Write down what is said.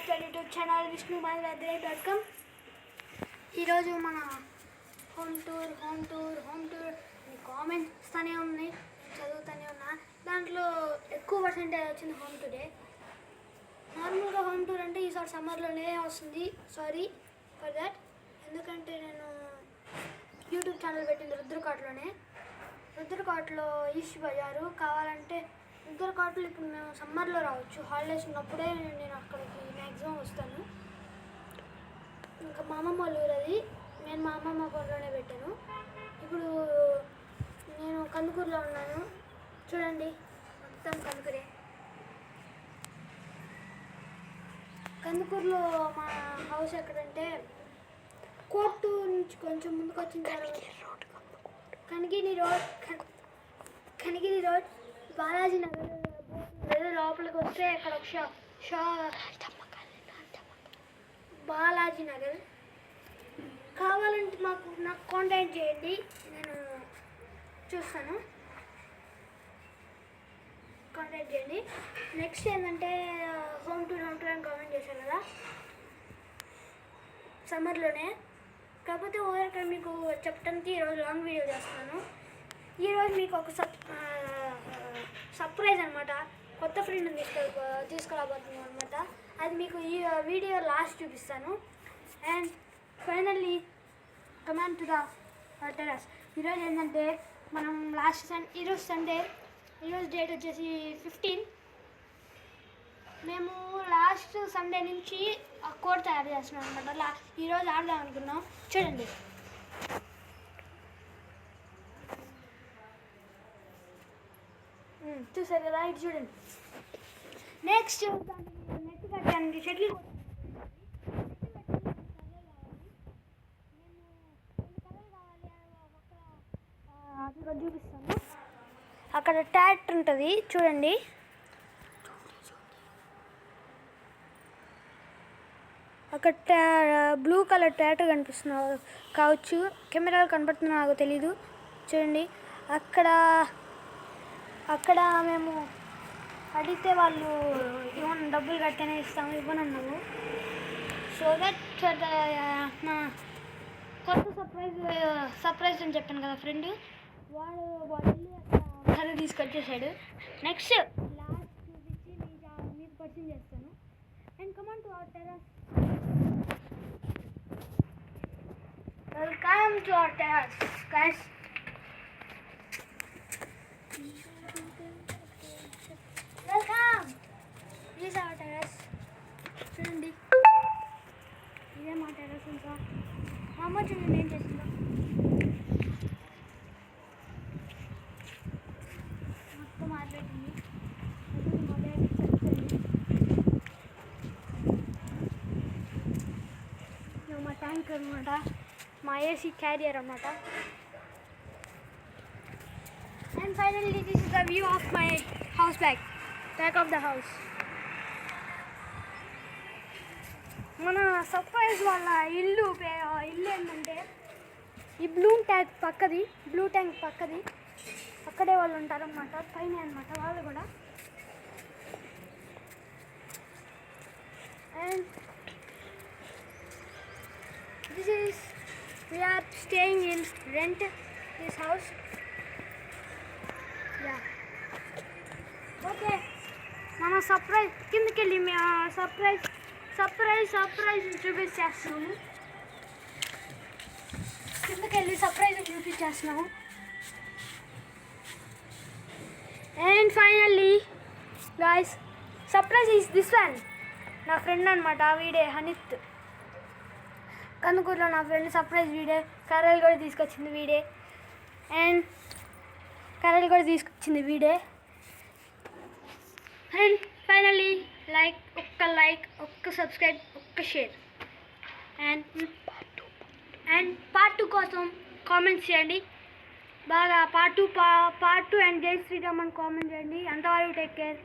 Subscribe YouTube channel విష్ణుమాధవ్.com. ఈరోజు మన home tour మీ comments వస్తూనే ఉన్నాయి, చదువుతూనే ఉన్నా. దాంట్లో ఎక్కువ పర్సెంటేజ్ వచ్చింది హోమ్ టూరే. నార్మల్గా హోమ్ టూర్ అంటే ఈసారి సమ్మర్లోనే వస్తుంది. Sorry for that. ఎందుకంటే నేను యూట్యూబ్ ఛానల్ పెట్టింది రుద్రకాట్లో ఈస్ట్ బజారు. కావాలంటే రుద్రకాట్లో ఇప్పుడు మేము సమ్మర్లో రావచ్చు, హాలిడేస్ ఉన్నప్పుడే నేను అక్కడికి మ్యాక్సిమం వస్తాను. ఇంకా మా అమ్మమ్మ వాళ్ళ ఊరు అది, నేను మా అమ్మమ్మ ఊరిలోనే పెట్టాను. ఇప్పుడు నేను కందుకూరులో ఉన్నాను, చూడండి మొత్తం కందుకూరే. కందుకూరులో మా హౌస్ ఎక్కడంటే కోర్టు నుంచి కొంచెం ముందుకు వచ్చిన తర్వాత కనిగిరి రోడ్ బాలాజీ నగర్ లోపలికి వస్తే అక్కడ ఒక బాలాజీ నగర్. కావాలంటే నాకు కాంటాక్ట్ చేయండి, నేను చూస్తాను. కాంటాక్ట్ చేయండి. నెక్స్ట్ ఏంటంటే హోమ్ టూర్ అని కామెంట్ చేశాను కదా, సమ్మర్లోనే. కాకపోతే ఓవర్ మీకు చెప్పడానికి ఈరోజు లాంగ్ వీడియో చేస్తున్నాను. ఈరోజు మీకు ఒక సర్ప్రైజ్ అనమాట. కొత్త ఫ్రెండ్ని తీసుకురాబోతున్నాను అనమాట. అది మీకు ఈ వీడియో లాస్ట్ చూపిస్తాను. And finally come on to the terrace. ఈరోజు ఏంటంటే మనం ఈరోజు సండే, ఈరోజు డేట్ వచ్చేసి 15. మేము లాస్ట్ సండే నుంచి కోడ్ తయారు చేస్తున్నాం అనమాట. ఈరోజు ఆడదాం అనుకున్నాం. చూడండి, చూసారు కదా, ఇటు చూడండి. నెక్స్ట్ నెట్ కట్టడానికి షటిల్ చూపిస్తాను. అక్కడ ట్యాట్ ఉంటుంది చూడండి. అక్కడ బ్లూ కలర్ ట్యాట్ కనిపిస్తున్నారు కావచ్చు, కెమెరాలో కనపడుతుందో నాకు తెలీదు. చూడండి, అక్కడ మేము అడిగితే వాళ్ళు డబ్బులు కట్టేనే ఇస్తాము, ఇవ్వనన్నాము. సో దట్ నా కొత్త సర్ప్రైజ్ అని చెప్పాను కదా ఫ్రెండ్, వాడు వెళ్ళి అక్కడ తీసుకొచ్చేసాడు. నెక్స్ట్ లాస్ట్ చూపించి మీకు పరిచయం చేస్తాను. And come on to our terrace. Welcome to our terrace, guys. Welcome. This is our terrace. చూడండి, ఇదే మా టెర్రస్. ఇంకా మా అమ్మ చూడండి ఏం చేసిందో. మొత్తం ఆరిపెట్టింది. మా ట్యాంక్ అనమాట, మా ఏసీ క్యారియర్ అన్నమాట. And finally this is the view of my house, back of the house. మన సర్ప్రైజ్ వాళ్ళ ఇల్లు ఏంటంటే ఈ బ్లూ ట్యాంక్ పక్కది, అక్కడే వాళ్ళు ఉంటారన్నమాట, పైన అనమాట వాళ్ళు కూడా. And we are staying in rent this house. Yeah. Okay. మన సర్ప్రైజ్ కిందకి వెళ్ళి సర్ప్రైజ్ చూపించేస్తున్నాము. And finally guys, surprise is this one. నా ఫ్రెండ్ అనమాట, వీడే హనిత్. కందుకూరులో నా ఫ్రెండ్ సర్ప్రైజ్ వీడే. కర్రలు కూడా తీసుకొచ్చింది వీడే. అండ్ ఫైనల్లీ ఒక్క సబ్స్క్రైబ్, ఒక్క షేర్. అండ్ పార్ట్ 2 కోసం కామెంట్స్ చేయండి బాగా. పార్ట్ 2 అండ్ జై శ్రీరామ్ అని కామెంట్ చేయండి. అంతవరకు టేక్ కేర్.